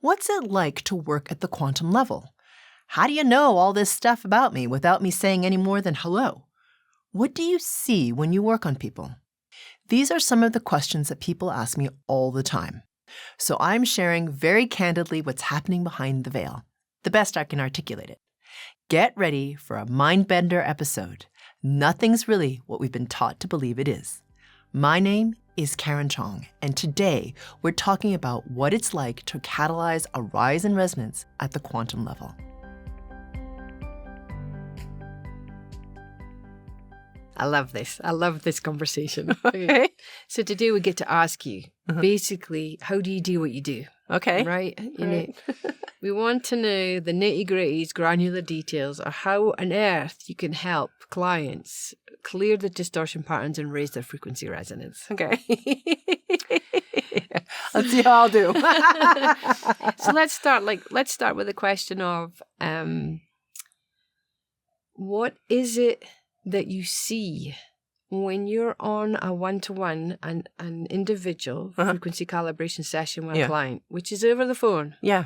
What's it like to work at the quantum level? How do you know all this stuff about me without me saying any more than hello? What do you see when you work on people? These are some of the questions that people ask me all the time. So I'm sharing very candidly what's happening behind the veil, the best I can articulate it. Get ready for a mind-bender episode. Nothing's really what we've been taught to believe it is. My name is Karen Cheong, and today we're talking about what it's like to catalyze a rise in resonance at the quantum level. I love this. I love this conversation. Okay. So today we get to ask you, basically, how do you do what you do? Okay. Right? You know, we want to know the nitty-gritties, granular details of how on earth you can help clients clear the distortion patterns and raise their frequency resonance. Okay. Let's see how I'll do. So let's start with the question of what is it that you see when you're on a one-to-one and an individual frequency calibration session with a client, which is over the phone. Yeah.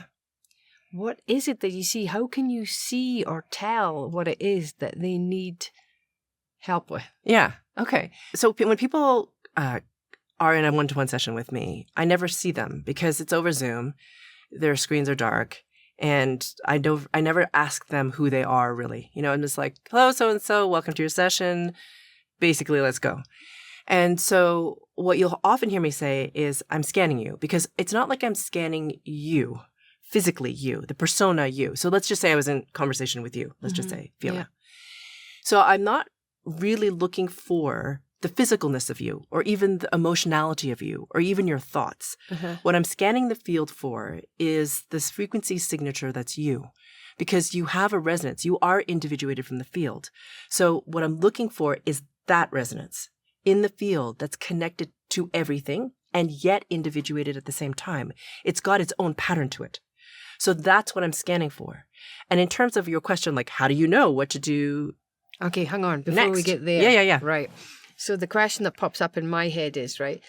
What is it that you see? How can you see or tell what it is that they need help with? Yeah. Okay. So when people are in a one-to-one session with me, I never see them because it's over Zoom. Their screens are dark. And I never ask them who they are really. You know, I'm just like, hello, so-and-so, welcome to your session. Basically, let's go. And so what you'll often hear me say is, I'm scanning you, because it's not like I'm scanning you, physically you, the persona you. So let's just say I was in conversation with you. Let's just say, Fiona. Yeah. So I'm not really looking for the physicalness of you, or even the emotionality of you, or even your thoughts. What I'm scanning the field for is this frequency signature that's you, because you have a resonance. You are individuated from the field. So what I'm looking for is that resonance in the field that's connected to everything and yet individuated at the same time. It's got its own pattern to it. So that's what I'm scanning for. And in terms of your question, like, how do you know what to do? Okay, hang on. Before we get there. Yeah. Right. So the question that pops up in my head is, right,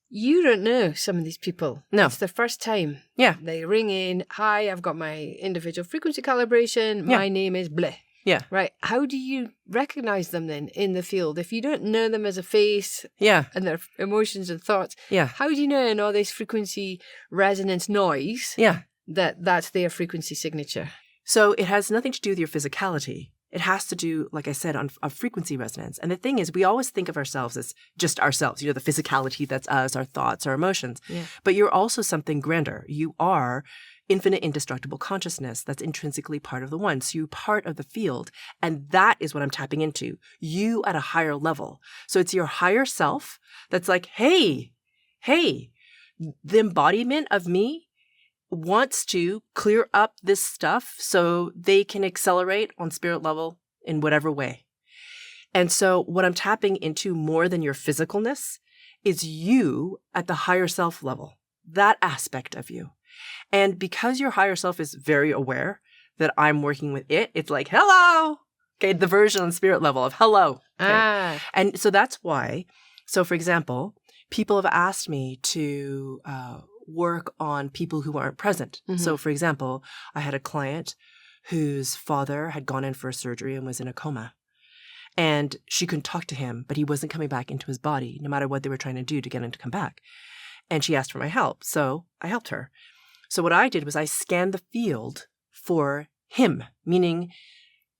you don't know some of these people. No. It's their first time. Yeah. They ring in, hi, I've got my individual frequency calibration. My name is bleh. Yeah. Right. How do you recognize them then in the field? If you don't know them as a face and their emotions and thoughts, how do you know in all this frequency resonance noise that that's their frequency signature? So it has nothing to do with your physicality. It has to do, like I said, on frequency resonance. And the thing is, we always think of ourselves as just ourselves, you know, the physicality, that's us, our thoughts, our emotions. Yeah. But you're also something grander. You are infinite indestructible consciousness that's intrinsically part of the one. So you're part of the field. And that is what I'm tapping into. You at a higher level. So it's your higher self that's like, hey, the embodiment of me wants to clear up this stuff so they can accelerate on spirit level in whatever way. And so what I'm tapping into more than your physicalness is you at the higher self level, that aspect of you. And because your higher self is very aware that I'm working with it, it's like, hello. Okay, the version on spirit level of hello. Okay? And so that's why. So for example, people have asked me to work on people who aren't present. So for example, I had a client whose father had gone in for a surgery and was in a coma. And she couldn't talk to him, but he wasn't coming back into his body, no matter what they were trying to do to get him to come back. And she asked for my help. So I helped her. So what I did was I scanned the field for him, meaning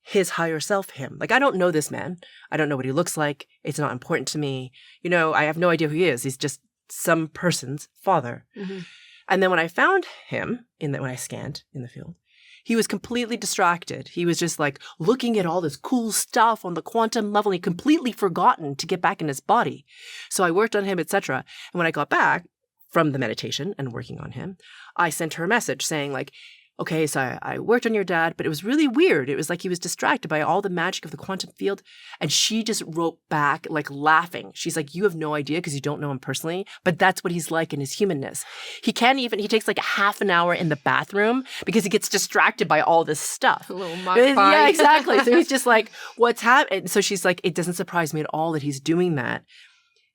his higher self, him. Like, I don't know this man. I don't know what he looks like. It's not important to me. You know, I have no idea who he is. He's just some person's father. And then when I found him, when I scanned in the field, he was completely distracted. He was just like looking at all this cool stuff on the quantum level. He completely forgotten to get back in his body. So I worked on him, etc. And when I got back from the meditation and working on him, I sent her a message saying like, okay, so I worked on your dad, but it was really weird. It was like he was distracted by all the magic of the quantum field. And she just wrote back, like laughing. She's like, you have no idea because you don't know him personally, but that's what he's like in his humanness. He takes like half an hour in the bathroom because he gets distracted by all this stuff. A little magpie. Yeah, exactly. So he's just like, what's happening? So she's like, it doesn't surprise me at all that he's doing that.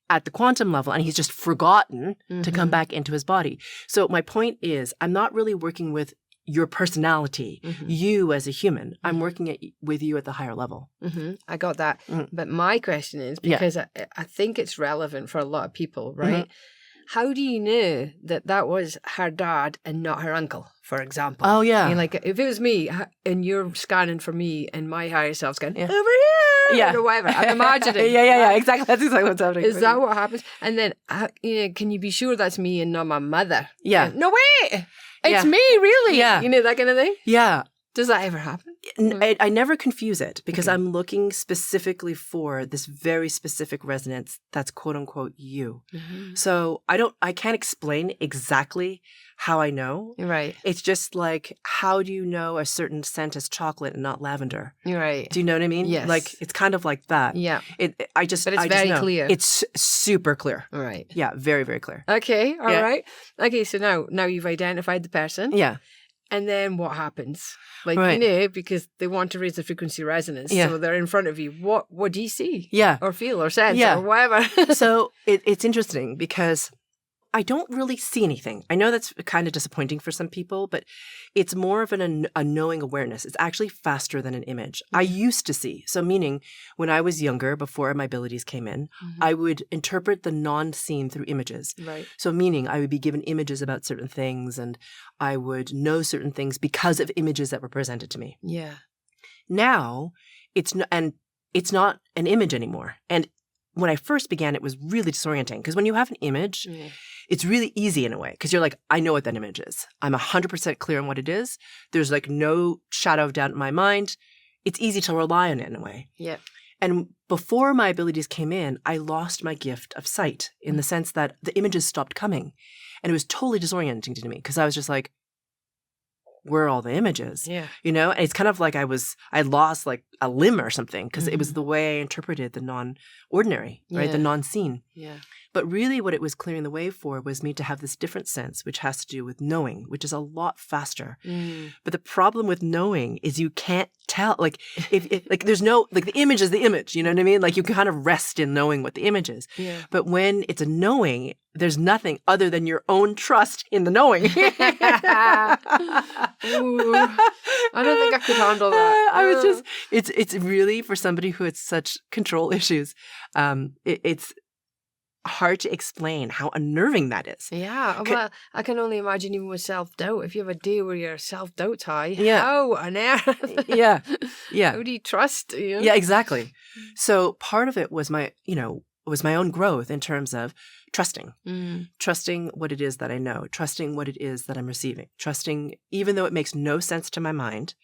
at the quantum level and he's just forgotten to come back into his body. So my point is, I'm not really working with your personality, you as a human. I'm working with you at the higher level. I got that. But my question is, because I think it's relevant for a lot of people, right? How do you know that that was her dad and not her uncle, for example? Oh, yeah. I mean, like, if it was me and you're scanning for me and my higher self's going, over here, or whatever, I'm imagining. Yeah, exactly. That's exactly what's happening. Is that what happens? And then, can you be sure that's me and not my mother? Yeah. No, wait! It's me, really? Yeah. You know, that kind of thing? Yeah. Does that ever happen? I never confuse it because I'm looking specifically for this very specific resonance that's quote unquote you. So I can't explain exactly how I know. Right. It's just like, how do you know a certain scent is chocolate and not lavender? Right. Do you know what I mean? Yes. But it's kind of like that. Yeah. But it's very clear. It's super clear. Right. Yeah, very, very clear. Okay. All right. Okay. So now you've identified the person. Yeah. And then what happens? Like, because they want to raise the frequency resonance. Yeah. So they're in front of you. What do you see? Yeah. Or feel or sense or whatever? So it's interesting because I don't really see anything. I know that's kind of disappointing for some people, but it's more of a knowing awareness. It's actually faster than an image. I used to see. So meaning when I was younger, before my abilities came in, I would interpret the non-seen through images. Right. So meaning I would be given images about certain things and I would know certain things because of images that were presented to me. Yeah. Now it's not an image anymore. And when I first began, it was really disorienting because when you have an image, it's really easy in a way because you're like, I know what that image is. I'm 100% clear on what it is. There's like no shadow of doubt in my mind. It's easy to rely on it in a way. Yeah. And before my abilities came in, I lost my gift of sight in the sense that the images stopped coming. And it was totally disorienting to me because I was just like, where are all the images? Yeah. You know, and it's kind of like I lost like a limb or something because it was the way I interpreted the non-ordinary, right? The non-seen. Yeah. But really what it was clearing the way for was me to have this different sense, which has to do with knowing, which is a lot faster. But the problem with knowing is you can't tell, like, if like there's no, like the image is the image, you know what I mean? Like you kind of rest in knowing what the image is. Yeah. But when it's a knowing, there's nothing other than your own trust in the knowing. Ooh, I don't think I could handle that. I was just, it's really, for somebody who has such control issues, it's hard to explain how unnerving that is. Yeah, well, I can only imagine even with self-doubt. If you have a day where your self-doubt's high, yeah. How on earth? Yeah. Who do you trust? You know? Yeah, exactly. So part of it was my own growth in terms of trusting. Trusting what it is that I know, trusting what it is that I'm receiving, trusting, even though it makes no sense to my mind,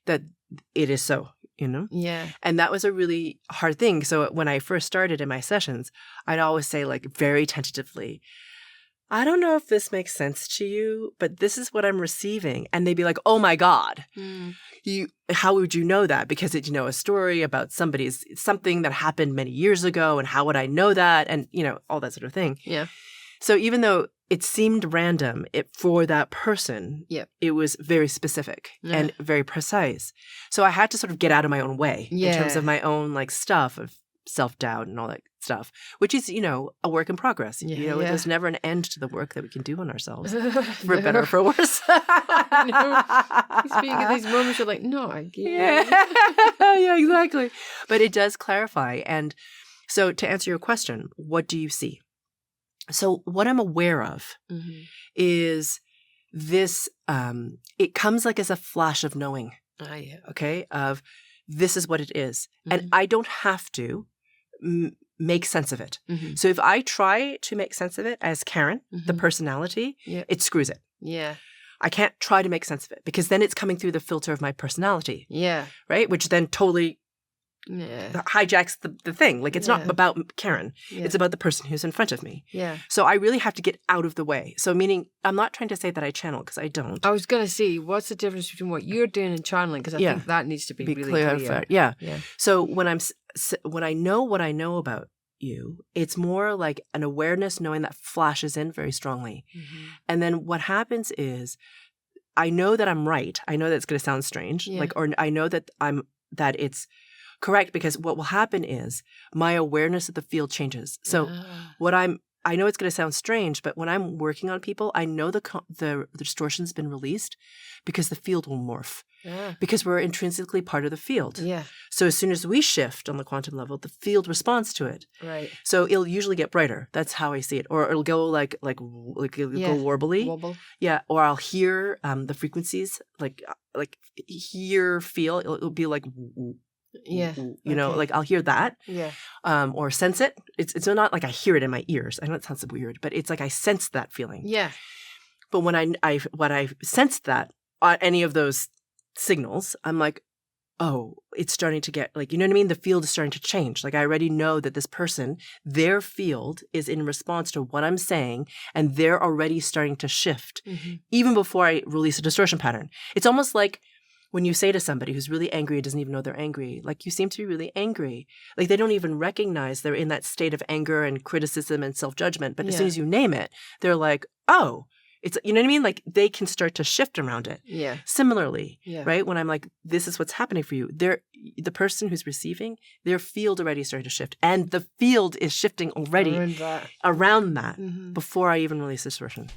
that it is so. You know? Yeah. And that was a really hard thing. So when I first started in my sessions, I'd always say, like, very tentatively, I don't know if this makes sense to you, but this is what I'm receiving. And they'd be like, oh my God, how would you know that? Because it's, a story about something that happened many years ago. And how would I know that? And, all that sort of thing. Yeah. So even though it seemed random for that person, it was very specific and very precise. So I had to sort of get out of my own way in terms of my own like stuff of self-doubt and all that stuff, which is, a work in progress. There's never an end to the work that we can do on ourselves, for better or for worse. Speaking of these moments, you're like, no, I get it. Yeah, exactly. But it does clarify. And so to answer your question, what do you see? So what I'm aware of is this, it comes like as a flash of knowing, okay, of this is what it is. And I don't have to make sense of it. So if I try to make sense of it as Karen, the personality, it screws it. Yeah. I can't try to make sense of it because then it's coming through the filter of my personality. Yeah. Right? Which then totally hijacks the thing. Like it's not about Karen. It's about the person who's in front of me. Yeah. So I really have to get out of the way. So meaning I'm not trying to say that I channel because I don't. I was going to say, what's the difference between what you're doing and channeling? Because I think that needs to be really clear. Yeah. So when I know what I know about you, it's more like an awareness knowing that flashes in very strongly. And then what happens is I know that I'm right. I know that it's going to sound strange. Or I know that it's Correct, because what will happen is my awareness of the field changes. So I know it's going to sound strange, but when I'm working on people, I know the distortion's been released because the field will morph. Yeah. Because we're intrinsically part of the field. Yeah. So as soon as we shift on the quantum level, the field responds to it. Right. So it'll usually get brighter. That's how I see it. Or it'll go like it'll go warbly. Wobble. Yeah. Or I'll hear the frequencies like hear, feel. It'll be like yeah, you know, like I'll hear that, or sense it. It's not like I hear it in my ears. I know it sounds weird, but it's like I sense that feeling. Yeah. But when I sense that any of those signals, I'm like, oh, it's starting to get like, you know what I mean? The field is starting to change. Like I already know that this person, their field is in response to what I'm saying, and they're already starting to shift, even before I release a distortion pattern. It's almost like when you say to somebody who's really angry and doesn't even know they're angry, like, you seem to be really angry. Like, they don't even recognize they're in that state of anger and criticism and self-judgment. But as soon as you name it, they're like, oh, it's, you know what I mean? Like, they can start to shift around it. Yeah. Similarly, right? When I'm like, this is what's happening for you, the person who's receiving, their field already started to shift. And the field is shifting already around that before I even release distortion.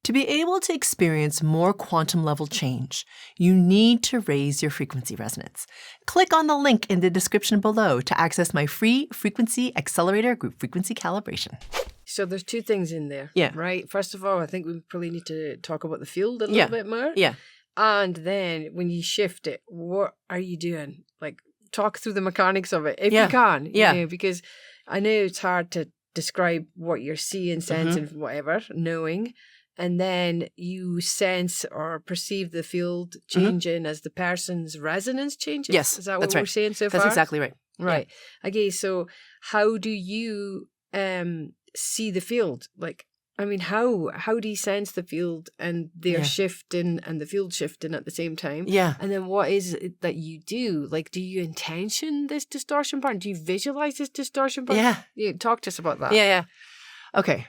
To be able to experience more quantum level change, you need to raise your frequency resonance. Click on the link in the description below to access my free Frequency Accelerator Group Frequency Calibration. So there's two things in there, right? First of all, I think we probably need to talk about the field a little bit more. Yeah. And then when you shift it, what are you doing? Like, talk through the mechanics of it, if you can. You know, because I know it's hard to describe what you're seeing, sensing, whatever, knowing. And then you sense or perceive the field changing as the person's resonance changes? Yes, is that what we're saying so far? That's exactly right. Right. Yeah. Okay, so how do you see the field? Like, I mean, how do you sense the field and they're shifting and the field shifting at the same time? Yeah. And then what is it that you do? Like, do you intention this distortion pattern? Do you visualize this distortion pattern? Yeah. Talk to us about that. Yeah. Okay.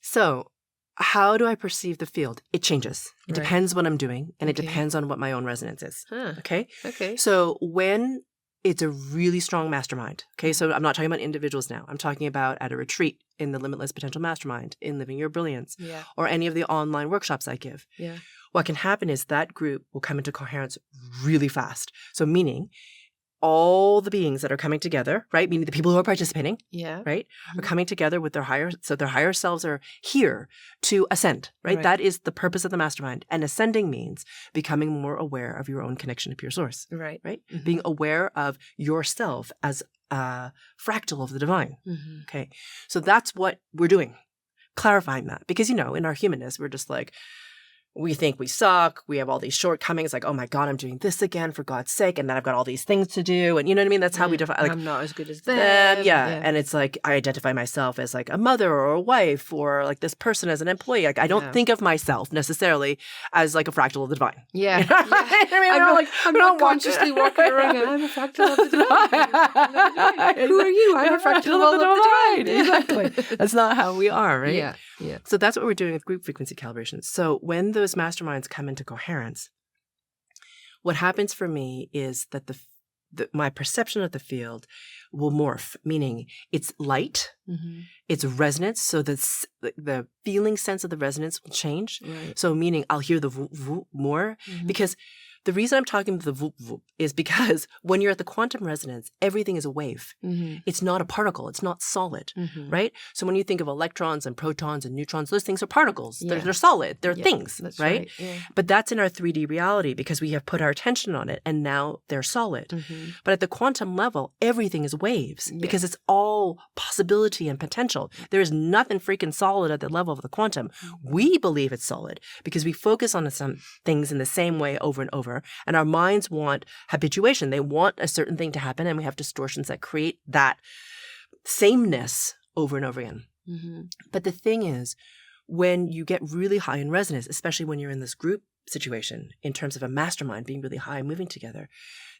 So, how do I perceive the field? It changes. It depends what I'm doing, and it depends on what my own resonance is. Huh. Okay? So when it's a really strong mastermind, okay? So I'm not talking about individuals now. I'm talking about at a retreat in the Limitless Potential Mastermind, in Living Your Brilliance, or any of the online workshops I give. Yeah. What can happen is that group will come into coherence really fast. So meaning all the beings that are coming together, right? Meaning the people who are participating, right? Are coming together with their higher selves are here to ascend, right? That is the purpose of the mastermind. And ascending means becoming more aware of your own connection to pure source, right? Mm-hmm. Being aware of yourself as a fractal of the divine, okay? So that's what we're doing, clarifying that. Because, you know, in our humanness, we're just like, we think we suck. We have all these shortcomings. Like, oh my God, I'm doing this again, for God's sake. And then I've got all these things to do. And you know what I mean? That's how we define. Like, I'm not as good as them. And it's like, I identify myself as like a mother or a wife or like this person as an employee. Like, I don't think of myself necessarily as like a fractal of the divine. Yeah. You know? I mean, I'm not consciously walking around and I'm a fractal of the divine. Who are you? I'm a fractal of the divine. Exactly. That's not how we are, right? Yeah. So that's what we're doing with group frequency calibration. So when those masterminds come into coherence, what happens for me is that my perception of the field will morph, meaning it's light, it's resonance, so the feeling sense of the resonance will change. Right. So meaning I'll hear the voop, voop more, because the reason I'm talking about the voop, voop is because when you're at the quantum resonance, everything is a wave. It's not a particle. It's not solid, right? So when you think of electrons and protons and neutrons, those things are particles. They're solid. They're things, right? Yeah. But that's in our 3D reality because we have put our attention on it and now they're solid. But at the quantum level, everything is waves because it's all possibility and potential. There is nothing freaking solid at the level of the quantum. We believe it's solid because we focus on some things in the same way over and over. And our minds want habituation. They want a certain thing to happen, and we have distortions that create that sameness over and over again. But the thing is, when you get really high in resonance, especially when you're in this group situation, in terms of a mastermind being really high, moving together,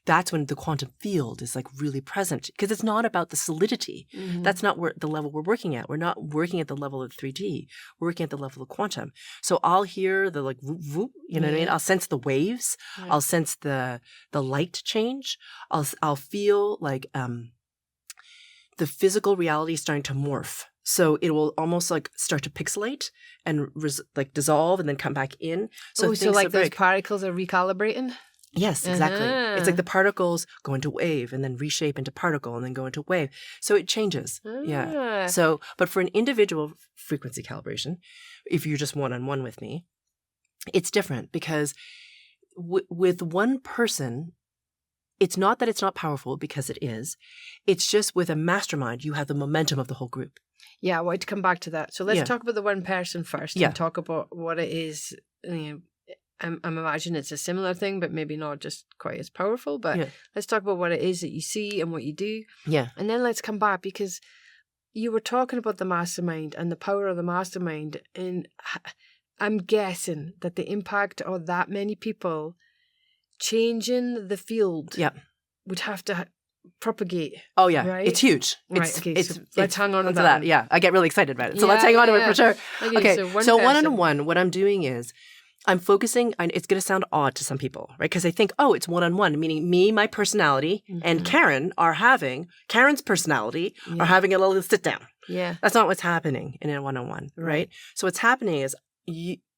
that's when the quantum field is like really present, because it's not about the solidity. That's not where the level we're working at. We're not working at the level of 3D. We're working at the level of quantum. So I'll hear the like whoop, whoop, you know what I mean? I'll sense the waves. Right. I'll sense the light change. I'll feel like the physical reality is starting to morph. So it will almost like start to pixelate and like dissolve and then come back in. So like those particles are recalibrating? Yes, exactly. It's like the particles go into wave and then reshape into particle and then go into wave. So it changes. Yeah. So, but for an individual frequency calibration, if you're just one-on-one with me, it's different because with one person, it's not that it's not powerful, because it is. It's just with a mastermind, you have the momentum of the whole group. Yeah, I want to come back to that. So let's talk about the one person first and talk about what it is. I'm imagining it's a similar thing, but maybe not just quite as powerful. But let's talk about what it is that you see and what you do. Yeah. And then let's come back, because you were talking about the mastermind and the power of the mastermind. And I'm guessing that the impact of that many people changing the field would have to propagate. Oh, yeah. Right? It's huge. Right. Let's hang on to that. Yeah. I get really excited about it. So let's hang on to it for sure. Okay. So one-on-one, what I'm doing is I'm focusing, and it's going to sound odd to some people, right? Because they think, oh, it's one-on-one, meaning me, my personality, and Karen's personality are having a little sit down. Yeah. That's not what's happening in a one-on-one, right? So what's happening is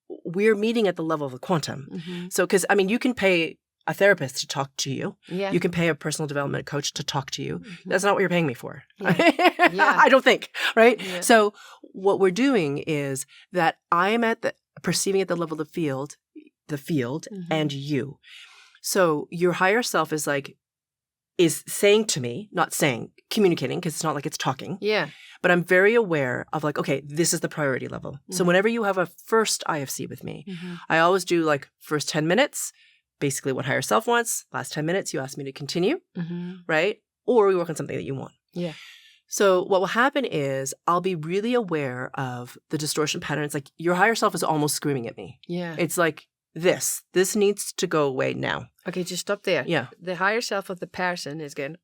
we're meeting at the level of the quantum. So, because, I mean, you can pay a therapist to talk to you. Yeah. You can pay a personal development coach to talk to you. That's not what you're paying me for. I don't think, right? Yeah. So what we're doing is that I am perceiving at the level of the field and you. So your higher self is saying to me, communicating, because it's not like it's talking. Yeah. But I'm very aware of like, okay, this is the priority level. So whenever you have a first IFC with me, I always do like first 10 minutes, basically what higher self wants. Last 10 minutes, you ask me to continue, right? Or we work on something that you want. Yeah. So what will happen is I'll be really aware of the distortion patterns. Like your higher self is almost screaming at me. Yeah. It's like this needs to go away now. Okay, just stop there. Yeah. The higher self of the person is going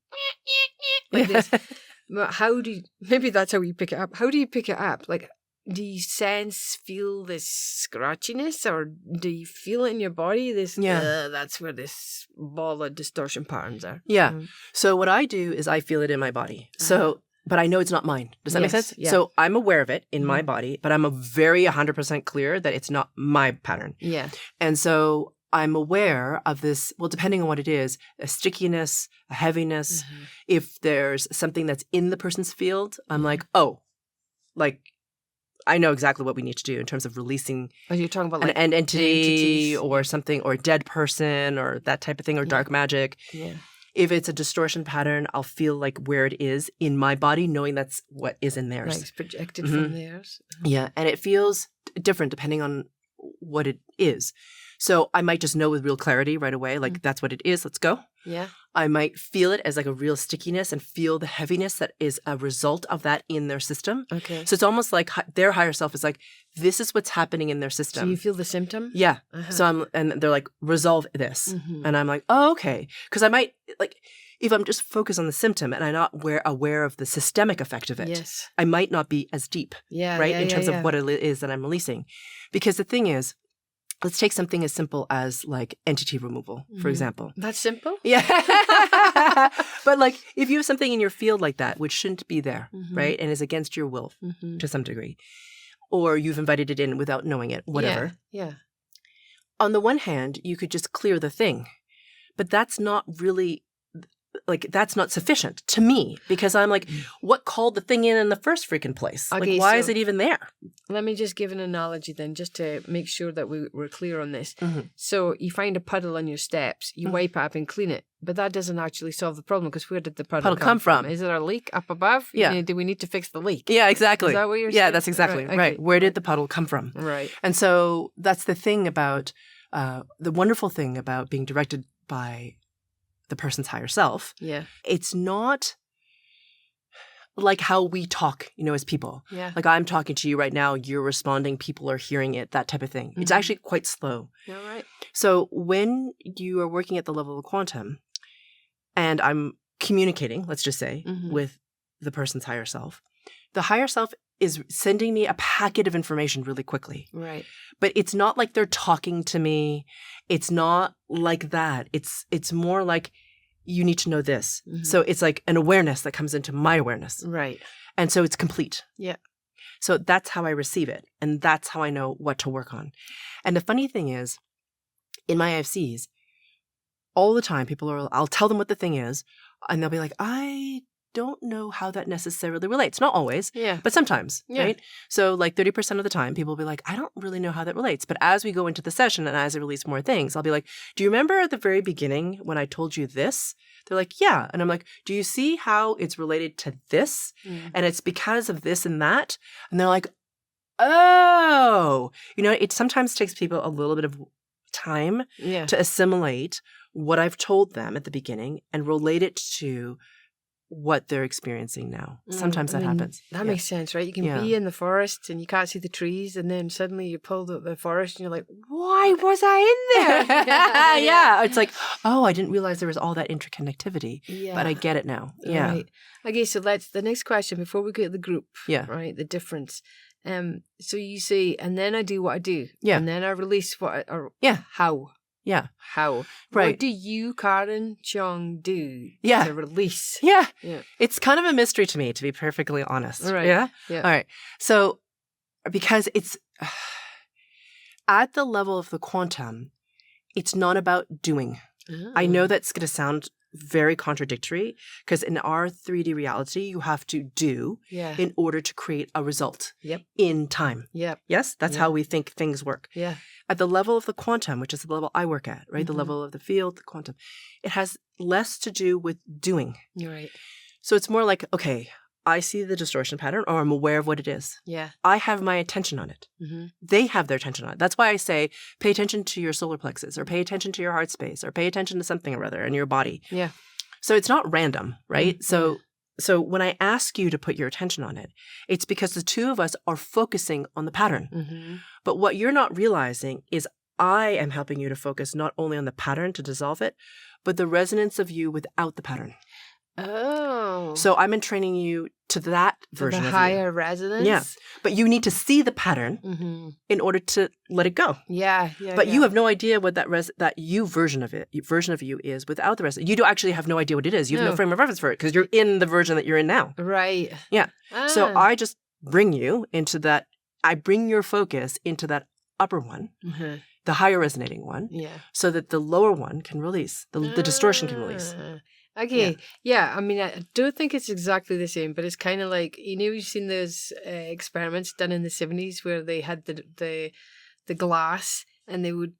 like this. But maybe that's how you pick it up. How do you pick it up? Like, do you feel this scratchiness, or do you feel it in your body? That's where this ball of distortion patterns are. Yeah. So what I do is I feel it in my body. So, but I know it's not mine. Does that make sense? Yeah. So I'm aware of it in my body, but I'm very 100% clear that it's not my pattern. Yeah. And so I'm aware of this, well, depending on what it is, a stickiness, a heaviness. If there's something that's in the person's field, I'm like, oh, like, I know exactly what we need to do in terms of releasing you're talking about like an entity or something, or a dead person or that type of thing, or dark magic. Yeah. If it's a distortion pattern, I'll feel like where it is in my body, knowing that's what is in theirs. Right, it's projected from theirs. Yeah, and it feels different depending on what it is. So I might just know with real clarity right away, like that's what it is, let's go. Yeah. I might feel it as like a real stickiness and feel the heaviness that is a result of that in their system. Okay. So it's almost like their higher self is like, this is what's happening in their system. So you feel the symptom? Yeah. So and they're like, resolve this. And I'm like, oh, okay. Because I might, like, if I'm just focused on the symptom and I'm not aware of the systemic effect of it, I might not be as deep, in terms of what it is that I'm releasing. Because the thing is, let's take something as simple as like entity removal, for example. That's simple? Yeah. But like if you have something in your field like that, which shouldn't be there, right? And is against your will to some degree, or you've invited it in without knowing it, whatever. Yeah. On the one hand, you could just clear the thing, but that's not really, like, that's not sufficient to me, because I'm like, what called the thing in the first freaking place? Okay, like, why is it even there? Let me just give an analogy then, just to make sure that we're clear on this. So you find a puddle on your steps, you wipe it up and clean it, but that doesn't actually solve the problem, because where did the puddle come from? Is there a leak up above? Yeah. Do we need to fix the leak? Yeah, exactly. Is that what you're saying? Yeah, that's exactly right. Where did the puddle come from? Right. And so that's the thing about, the wonderful thing about being directed by the person's higher self. Yeah. It's not like how we talk, as people. Yeah. Like I'm talking to you right now, you're responding, people are hearing it, that type of thing. It's actually quite slow. All right. So when you are working at the level of quantum and I'm communicating, let's just say, with the person's higher self, the higher self is sending me a packet of information really quickly. Right. But it's not like they're talking to me. It's not like that. It's more like, you need to know this. So it's like an awareness that comes into my awareness. Right. And so it's complete. Yeah. So that's how I receive it. And that's how I know what to work on. And the funny thing is, in my IFCs, all the time, I'll tell them what the thing is, and they'll be like, I don't know how that necessarily relates. Not always, but sometimes, right? So like 30% of the time, people will be like, I don't really know how that relates. But as we go into the session and as I release more things, I'll be like, do you remember at the very beginning when I told you this? They're like, yeah. And I'm like, do you see how it's related to this? And it's because of this and that? And they're like, oh. It sometimes takes people a little bit of time to assimilate what I've told them at the beginning and relate it to what they're experiencing now. Sometimes that happens. That makes sense, right? You can be in the forest and you can't see the trees, and then suddenly you pulled out the forest and you're like, why was I in there? Yeah. It's like, oh, I didn't realize there was all that interconnectivity, but I get it now. Yeah. Right. Okay, so the next question before we get to the group, right? The difference. So you say, and then I do what I do. Yeah. And then I release how. Yeah. How? Right. What do you, Karen Cheong, do to release? Yeah. It's kind of a mystery to me, to be perfectly honest. Right. Yeah? Yeah. All right. So, because it's at the level of the quantum, it's not about doing. Oh. I know that's going to sound very contradictory because in our 3D reality, you have to do in order to create a result in time. Yes? That's how we think things work. Yeah. At the level of the quantum, which is the level I work at, right? The level of the field, the quantum, it has less to do with doing. Right. So it's more like, okay, I see the distortion pattern or I'm aware of what it is. Yeah. I have my attention on it. They have their attention on it. That's why I say pay attention to your solar plexus or pay attention to your heart space or pay attention to something or other in your body. Yeah. So it's not random, right? So when I ask you to put your attention on it, it's because the two of us are focusing on the pattern. But what you're not realizing is I am helping you to focus not only on the pattern to dissolve it, but the resonance of you without the pattern. Oh. So I'm entraining you to that version of you. The higher resonance? Yeah. But you need to see the pattern in order to let it go. Yeah. But you have no idea what that you version of you is without the resonance. You do actually have no idea what it is. You have no frame of reference for it because you're in the version that you're in now. Right. Yeah. So I just bring you into that. I bring your focus into that upper one, the higher resonating one, so that the lower one can release, the distortion can release. Okay. Yeah. I mean, I don't think it's exactly the same, but it's kind of like, you've seen those experiments done in the 70s where they had the glass and they would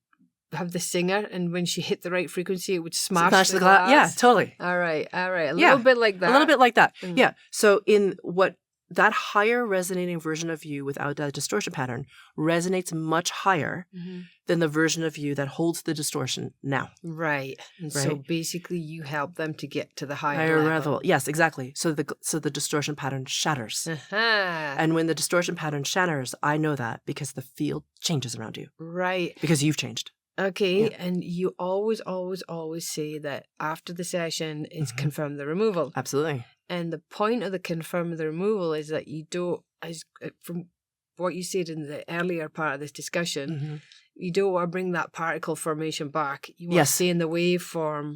have the singer, and when she hit the right frequency, it would smash the glass. Yeah, totally. All right. A little bit like that. A little bit like that. Yeah. So in what that higher resonating version of you without that distortion pattern resonates much higher than the version of you that holds the distortion now. Right. And so basically you help them to get to the higher level. Yes, exactly. So the distortion pattern shatters. And when the distortion pattern shatters, I know that because the field changes around you. Right. Because you've changed. Okay, and you always say that after the session is confirm the removal. Absolutely. And the point of the confirm the removal is that you don't, as from what you said in the earlier part of this discussion, you don't want to bring that particle formation back. You want to stay in the waveform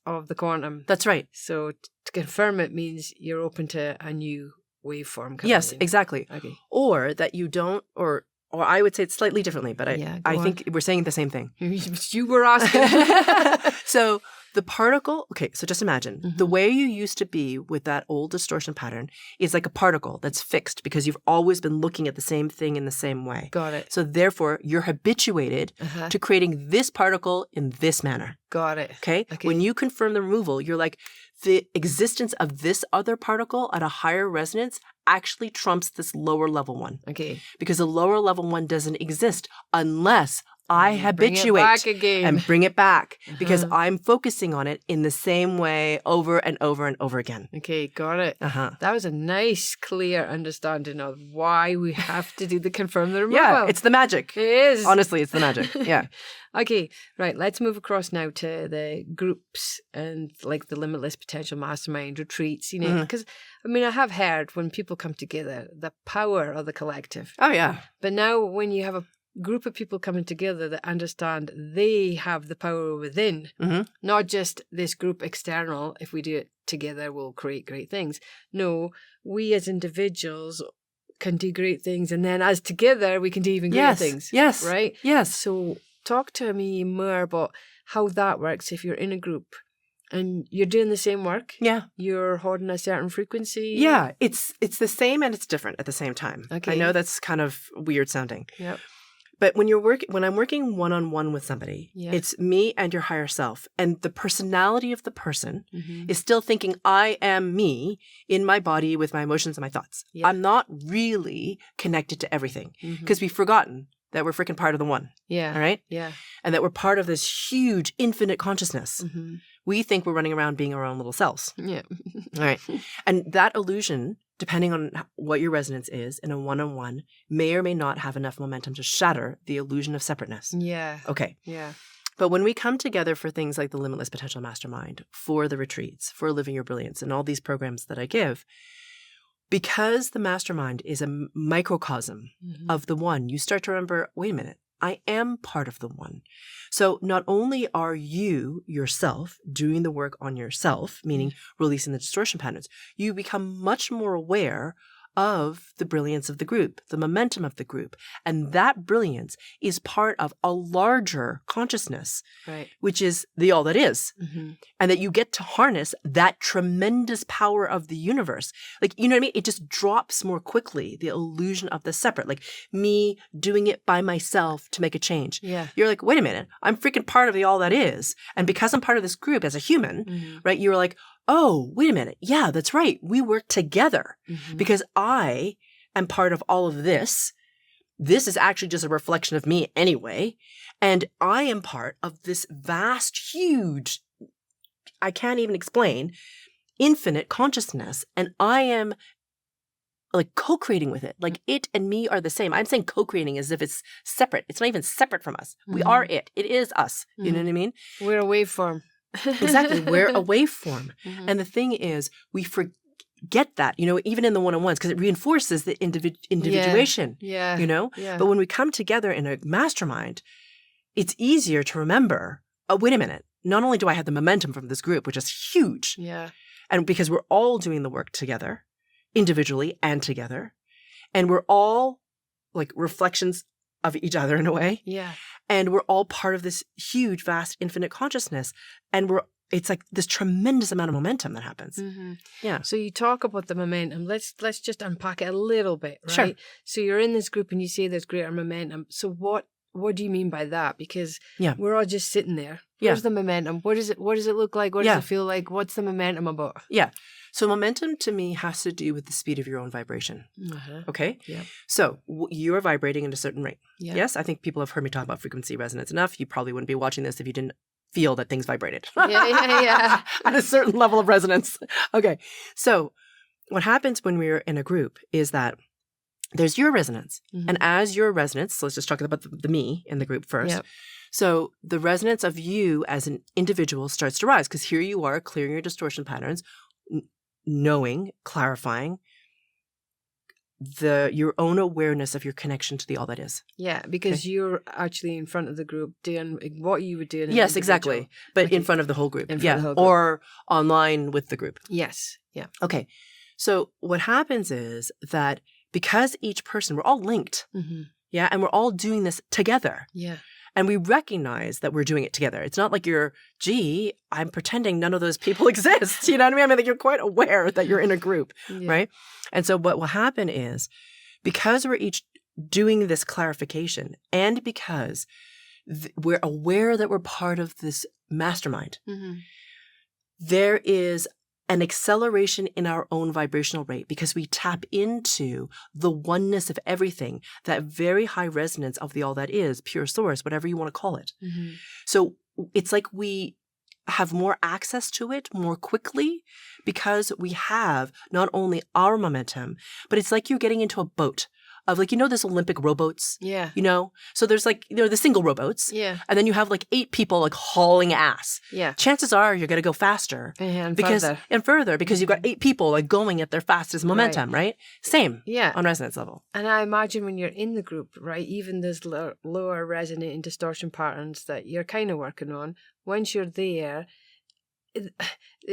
of the quantum. That's right. So to confirm it means you're open to a new waveform coming Yes, in. exactly. Okay. Or that you don't, or I would say it slightly differently, but I think we're saying the same thing. You were asking. So the particle, okay, so just imagine the way you used to be with that old distortion pattern is like a particle that's fixed because you've always been looking at the same thing in the same way. Got it. So therefore, you're habituated to creating this particle in this manner. Got it. Okay? When you confirm the removal, you're like, the existence of this other particle at a higher resonance actually trumps this lower level one. Okay. Because the lower level one doesn't exist unless I habituate and bring it back because I'm focusing on it in the same way over and over and over again. Okay, got it. That was a nice, clear understanding of why we have to do the confirm the removal. Yeah, it's the magic. It is. Honestly, it's the magic. Yeah. Okay, right. Let's move across now to the groups and like the Limitless Potential Mastermind retreats, you know, because I have heard when people come together, the power of the collective. Oh, yeah. But now when you have a group of people coming together that understand they have the power within, not just this group external, if we do it together, we'll create great things. No, we as individuals can do great things. And then as together, we can do even greater things. Yes. Right? Yes. So talk to me more about how that works if you're in a group and you're doing the same work. Yeah. You're holding a certain frequency. Yeah. It's the same and it's different at the same time. Okay. I know that's kind of weird sounding. Yep. But when I'm working one-on-one with somebody, it's me and your higher self. And the personality of the person is still thinking, I am me in my body with my emotions and my thoughts. Yeah. I'm not really connected to everything because we've forgotten that we're freaking part of the one. Yeah. All right? Yeah. And that we're part of this huge infinite consciousness. We think we're running around being our own little selves. Yeah. All right. And that illusion, depending on what your resonance is in a one-on-one, may or may not have enough momentum to shatter the illusion of separateness. Yeah. Okay. Yeah. But when we come together for things like the Limitless Potential Mastermind, for the retreats, for Living Your Brilliance, and all these programs that I give, because the mastermind is a microcosm of the one, you start to remember, wait a minute, I am part of the one. So not only are you yourself doing the work on yourself, meaning releasing the distortion patterns, you become much more aware of the brilliance of the group, the momentum of the group. And that brilliance is part of a larger consciousness, right, which is the all that is. And that you get to harness that tremendous power of the universe. Like, you know what I mean? It just drops more quickly, the illusion of the separate, like me doing it by myself to make a change. Yeah. You're like, wait a minute, I'm freaking part of the all that is. And because I'm part of this group as a human, right, you're like, oh, wait a minute. Yeah, that's right. We work together because I am part of all of this. This is actually just a reflection of me anyway. And I am part of this vast, huge, I can't even explain, infinite consciousness. And I am like co-creating with it. Like it and me are the same. I'm saying co-creating as if it's separate. It's not even separate from us. We are it. It is us. You know what I mean? We're a waveform. Exactly. We're a waveform. And the thing is, we forget that, you know, even in the one-on-ones, because it reinforces the individuation, you know? But when we come together in a mastermind, it's easier to remember, oh, wait a minute. Not only do I have the momentum from this group, which is huge, and because we're all doing the work together, individually and together, and we're all like reflections of each other in a way. Yeah. And we're all part of this huge, vast, infinite consciousness. And it's like this tremendous amount of momentum that happens. Yeah. So you talk about the momentum. Let's just unpack it a little bit, right? Sure. So you're in this group and you say there's greater momentum. So what do you mean by that? Because we're all just sitting there. Where's the momentum? What does it look like? What does it feel like? What's the momentum about? Yeah. So momentum to me has to do with the speed of your own vibration. Okay? Yeah. So you are vibrating at a certain rate. Yeah. Yes? I think people have heard me talk about frequency resonance enough. You probably wouldn't be watching this if you didn't feel that things vibrated. Yeah. At a certain level of resonance. Okay. So what happens when we're in a group is that there's your resonance. And as your resonance, so let's just talk about the me in the group first. Yep. So the resonance of you as an individual starts to rise because here you are clearing your distortion patterns, knowing, clarifying your own awareness of your connection to the all that is. Yeah, because you're actually in front of the group doing what you would do. Yes, exactly. But in front of the whole group. Or online with the group. Yes. Yeah. Okay. So what happens is that because each person, we're all linked. Yeah. And we're all doing this together. Yeah. And we recognize that we're doing it together. It's not like I'm pretending none of those people exist. You know what I mean? I mean, like you're quite aware that you're in a group, right? And so what will happen is because we're each doing this clarification and because we're aware that we're part of this mastermind, there is an acceleration in our own vibrational rate because we tap into the oneness of everything, that very high resonance of the all that is, pure source, whatever you want to call it. Mm-hmm. So it's like we have more access to it more quickly because we have not only our momentum, but it's like you're getting into a boat of like, this Olympic rowboats, So there's like, the single rowboats. Yeah. And then you have like 8 people like hauling ass. Yeah. Chances are you're going to go faster. And further because you've got 8 people like going at their fastest momentum, right? Same. Yeah. On resonance level. And I imagine when you're in the group, right, even those lower resonating distortion patterns that you're kind of working on, once you're there,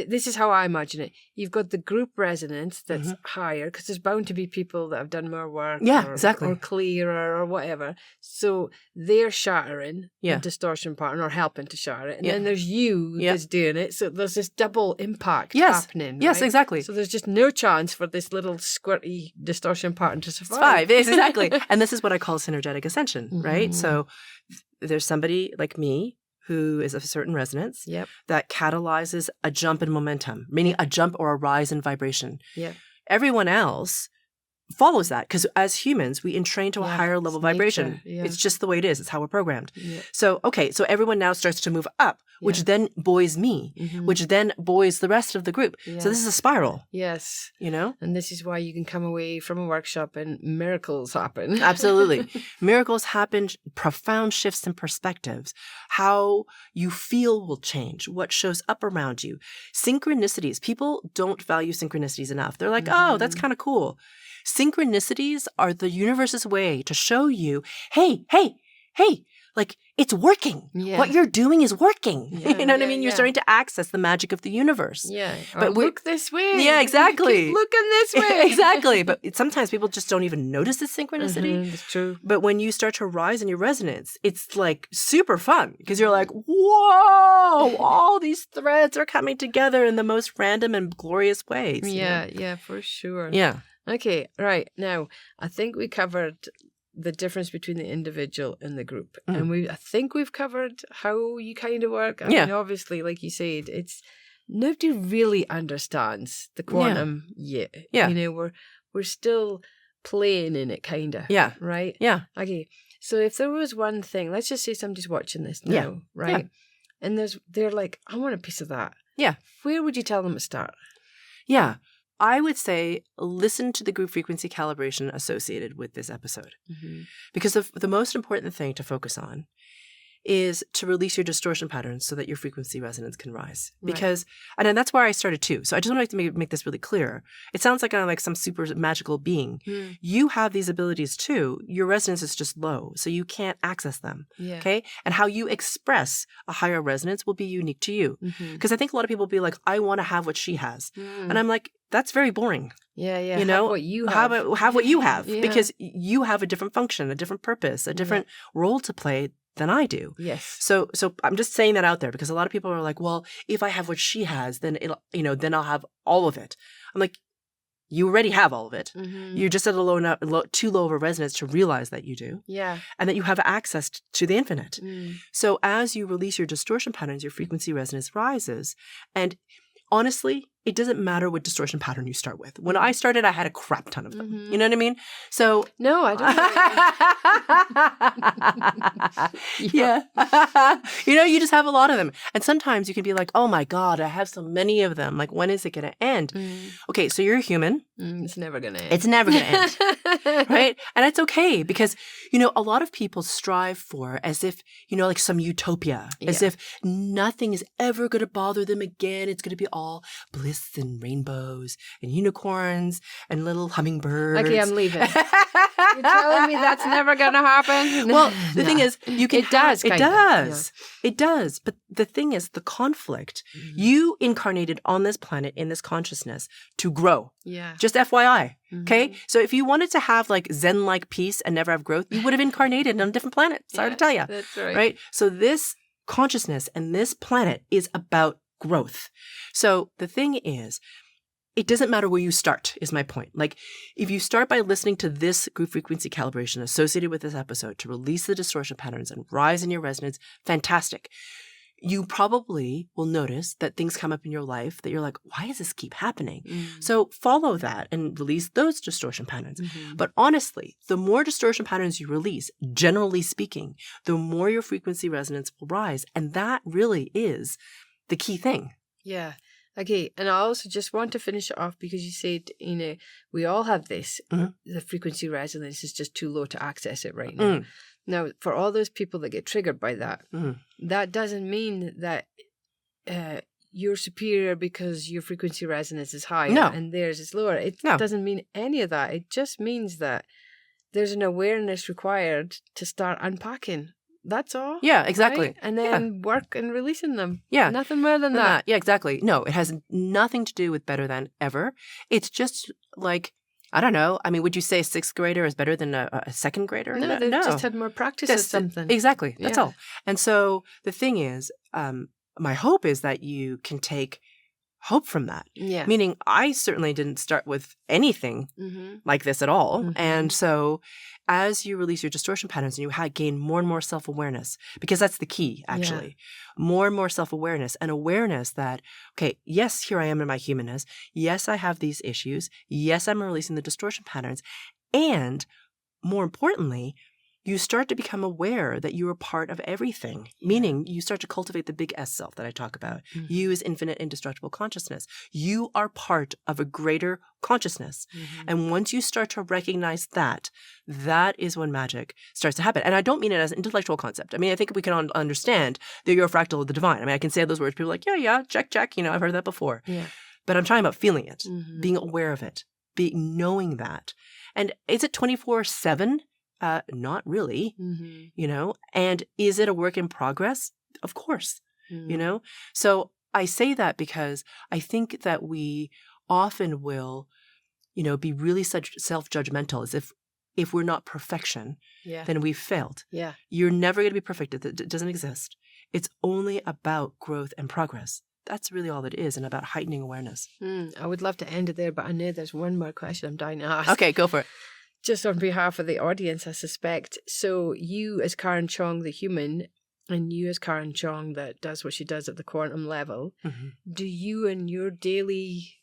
this is how I imagine it. You've got the group resonance that's higher because there's bound to be people that have done more work or clearer or whatever. So they're shattering the distortion pattern or helping to shatter it. And then there's you that's doing it. So there's this double impact happening. Yes, right? exactly. So there's just no chance for this little squirty distortion pattern to survive. Exactly. And this is what I call synergetic ascension, right? So there's somebody like me who is of a certain resonance that catalyzes a jump in momentum, meaning a jump or a rise in vibration. Yeah. Everyone else follows that because as humans, we entrain to a higher level vibration. It's just the way it is. It's how we're programmed. Yeah. So everyone now starts to move up, which then buoys me, which then buoys the rest of the group. Yeah. So this is a spiral. Yes. And this is why you can come away from a workshop and miracles happen. Absolutely. Miracles happen, profound shifts in perspectives. How you feel will change, what shows up around you. Synchronicities. People don't value synchronicities enough. They're like, oh, that's kind of cool. Synchronicities are the universe's way to show you, hey, like it's working. Yeah. What you're doing is working. Yeah, you know what I mean? You're starting to access the magic of the universe. Yeah. But look this way. Yeah, exactly. Keep looking this way. Exactly. But sometimes people just don't even notice the synchronicity. It's true. But when you start to rise in your resonance, it's like super fun because you're like, whoa, all these threads are coming together in the most random and glorious ways. Yeah, for sure. Yeah. Okay, right. Now, I think we covered the difference between the individual and the group. And I think we've covered how you kind of work. I mean, obviously, like you said, it's nobody really understands the quantum yet. Yeah. We're still playing in it, kind of. Yeah. Right? Yeah. Okay. So if there was one thing, let's just say somebody's watching this now, right? Yeah. And they're like, I want a piece of that. Yeah. Where would you tell them to start? Yeah. I would say listen to the group frequency calibration associated with this episode. Because the most important thing to focus on is to release your distortion patterns so that your frequency resonance can rise. Because, and then that's where I started too. So I just want to make this really clear. It sounds like I'm like some super magical being. You have these abilities too. Your resonance is just low, so you can't access them. Yeah. Okay? And how you express a higher resonance will be unique to you. Because I think a lot of people will be like, I want to have what she has. And I'm like, that's very boring. Yeah. Have what you have. Have what you have. Because you have a different function, a different purpose, a different role to play than I do. Yes. So I'm just saying that out there because a lot of people are like, well, if I have what she has, then then I'll have all of it. I'm like, you already have all of it. You're just at too low of a resonance to realize that you do. Yeah. And that you have access to the infinite. So as you release your distortion patterns, your frequency resonance rises. And honestly, it doesn't matter what distortion pattern you start with. When I started, I had a crap ton of them. You know what I mean? So no, I don't. Yeah. You just have a lot of them. And sometimes you can be like, oh my God, I have so many of them. Like, when is it going to end? Okay, so you're a human. It's never going to end. It's never going to end. Right? And it's okay because, a lot of people strive for as if, like some utopia, as if nothing is ever going to bother them again. It's going to be all bliss and rainbows and unicorns and little hummingbirds. Okay, I'm leaving. You're telling me that's never going to happen? Well, the thing is, you can. It does. It does. But the thing is, the conflict. You incarnated on this planet in this consciousness to grow. Yeah. Just FYI. Okay. So if you wanted to have like Zen-like peace and never have growth, you would have incarnated on a different planet. Sorry to tell you. That's right. Right. So this consciousness and this planet is about growth. So the thing is, it doesn't matter where you start, is my point. Like, if you start by listening to this group frequency calibration associated with this episode to release the distortion patterns and rise in your resonance, fantastic. you probably will notice that things come up in your life that you're like, why does this keep happening? So follow that and release those distortion patterns. But honestly, the more distortion patterns you release, generally speaking, the more your frequency resonance will rise. And that really is the key thing. Yeah. Okay. And I also just want to finish it off because you said, we all have this. The frequency resonance is just too low to access it right now. Now, for all those people that get triggered by that, that doesn't mean that you're superior because your frequency resonance is higher and theirs is lower. It doesn't mean any of that. It just means that there's an awareness required to start unpacking. That's all. Yeah, exactly. Right? And then work and releasing them. Yeah. Nothing more than that. Yeah, exactly. No, it has nothing to do with better than ever. It's just like, I don't know. I mean, would you say a sixth grader is better than a second grader? No, they just had more practice at something. Exactly. That's all. And so the thing is, my hope is that you can take hope from that. Yeah. Meaning I certainly didn't start with anything like this at all. And so as you release your distortion patterns and you gain more and more self-awareness, because that's the key, actually, more and more self-awareness and awareness that, okay, yes, here I am in my humanness. Yes, I have these issues. Yes, I'm releasing the distortion patterns. And more importantly, you start to become aware that you are part of everything, meaning you start to cultivate the big S self that I talk about. You is infinite indestructible consciousness. You are part of a greater consciousness. And once you start to recognize that, that is when magic starts to happen. And I don't mean it as an intellectual concept. I mean, I think we can understand that you're a fractal of the divine. I mean, I can say those words. People are like, yeah, check. I've heard that before. Yeah. But I'm talking about feeling it, being aware of it, knowing that. And is it 24/7? Not really, and is it a work in progress? Of course, So I say that because I think that we often will, be really such self-judgmental as if we're not perfection, then we've failed. Yeah. You're never going to be perfect. It doesn't exist. It's only about growth and progress. That's really all it is, and about heightening awareness. I would love to end it there, but I know there's one more question I'm dying to ask. Okay, go for it. Just on behalf of the audience, I suspect. So you as Karen Cheong, the human, and you as Karen Cheong that does what she does at the quantum level, do you in your daily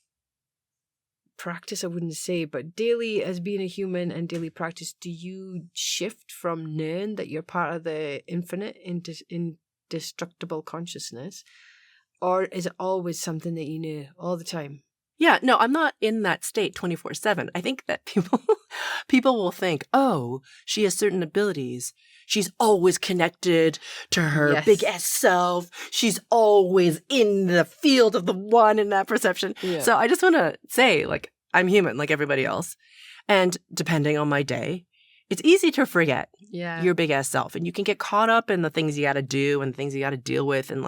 practice, I wouldn't say, but daily as being a human and daily practice, do you shift from knowing that you're part of the infinite, indestructible consciousness? Or is it always something that you know all the time? Yeah, no, I'm not in that state 24/7. I think that people will think, oh, she has certain abilities. She's always connected to her big S self. She's always in the field of the one in that perception. Yeah. So I just want to say, I'm human like everybody else. And depending on my day, it's easy to forget your big S self. And you can get caught up in the things you got to do and things you got to deal with and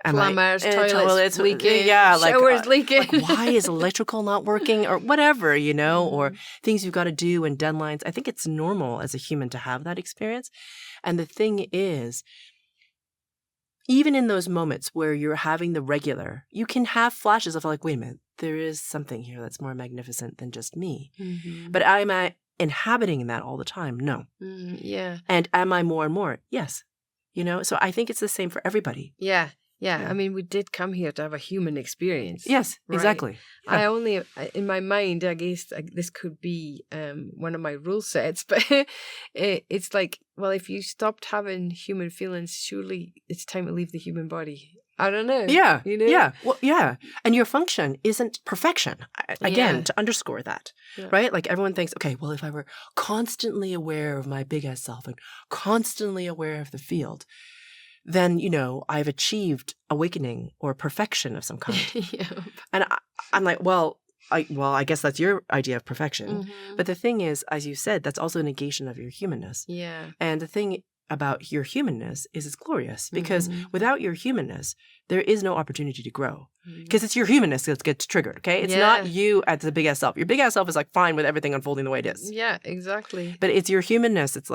plumbers, toilets leaking, showers leaking. Why is electrical not working or whatever, or things you've got to do and deadlines. I think it's normal as a human to have that experience. And the thing is, even in those moments where you're having the regular, you can have flashes of wait a minute, there is something here that's more magnificent than just me. But am I inhabiting that all the time? No. Yeah. And am I more and more? Yes. So I think it's the same for everybody. Yeah. Yeah, I mean, we did come here to have a human experience. Yes, right? Exactly. Yeah. I only, in my mind, I guess this could be one of my rule sets, but it's if you stopped having human feelings, surely it's time to leave the human body. I don't know. Yeah, yeah. Well, yeah. And your function isn't perfection. Again, to underscore that, right? Everyone thinks, okay, well, if I were constantly aware of my big S self and constantly aware of the field, then, I've achieved awakening or perfection of some kind. And I'm like, I guess that's your idea of perfection. But the thing is, as you said, that's also a negation of your humanness. Yeah. And the thing about your humanness is it's glorious because without your humanness, there is no opportunity to grow because it's your humanness that gets triggered. Okay. It's not you at the big ass self. Your big ass self is fine with everything unfolding the way it is. Yeah, exactly. But it's your humanness. It's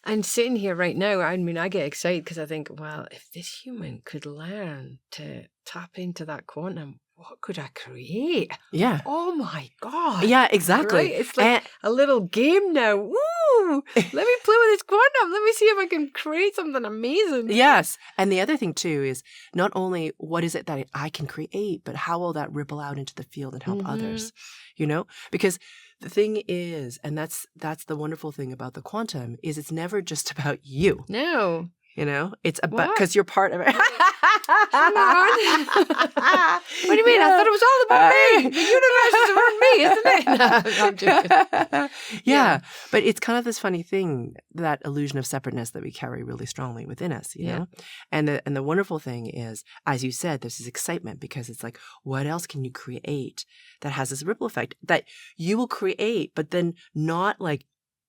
And sitting here right now, I mean, I get excited because I think, well, if this human could learn to tap into that quantum, what could I create? Yeah. Oh my God. Yeah, exactly. Right? It's like a little game now. Woo! Let me play with this quantum. Let me see if I can create something amazing. Yes. And the other thing too is not only what is it that I can create, but how will that ripple out into the field and help others? You know? Because the thing is, and that's the wonderful thing about the quantum, is it's never just about you. No. You know, it's about because you're part of it. Come on. What do you mean? I thought it was all about me. The universe is about me, isn't it? No, I'm joking. Yeah, but it's kind of this funny thing, that illusion of separateness that we carry really strongly within us, you know? And the wonderful thing is, as you said, there's this excitement because it's like, what else can you create that has this ripple effect that you will create, but then not like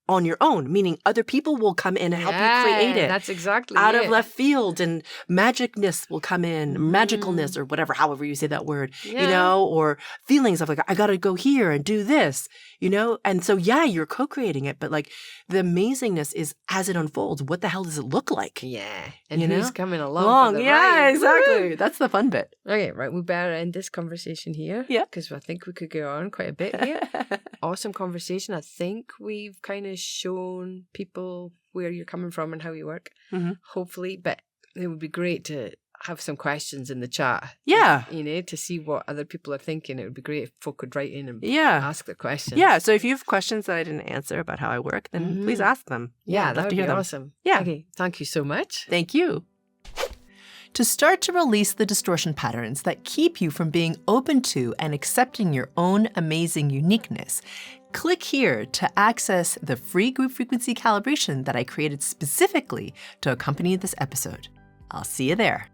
on your own, meaning other people will come in and help you create it. That's exactly out of left field, and magicness will come in, magicalness or whatever, however you say that word, you know, or feelings of like, I got to go here and do this, you know? And so, you're co-creating it, but like the amazingness is as it unfolds, what the hell does it look like? Yeah. And who's coming along for the ride? ride. Exactly. That's the fun bit. Okay, right. We better end this conversation here. Yeah. Because I think we could go on quite a bit here. Awesome conversation. I think we've kind of shown people where you're coming from and how you work, hopefully. But it would be great to have some questions in the chat. Yeah. You know, to see what other people are thinking. It would be great if folk could write in and ask their questions. Yeah. So if you have questions that I didn't answer about how I work, then please ask them. Yeah, that would be awesome. Yeah. Okay. Thank you so much. Thank you. To start to release the distortion patterns that keep you from being open to and accepting your own amazing uniqueness, click here to access the free group frequency calibration that I created specifically to accompany this episode. I'll see you there.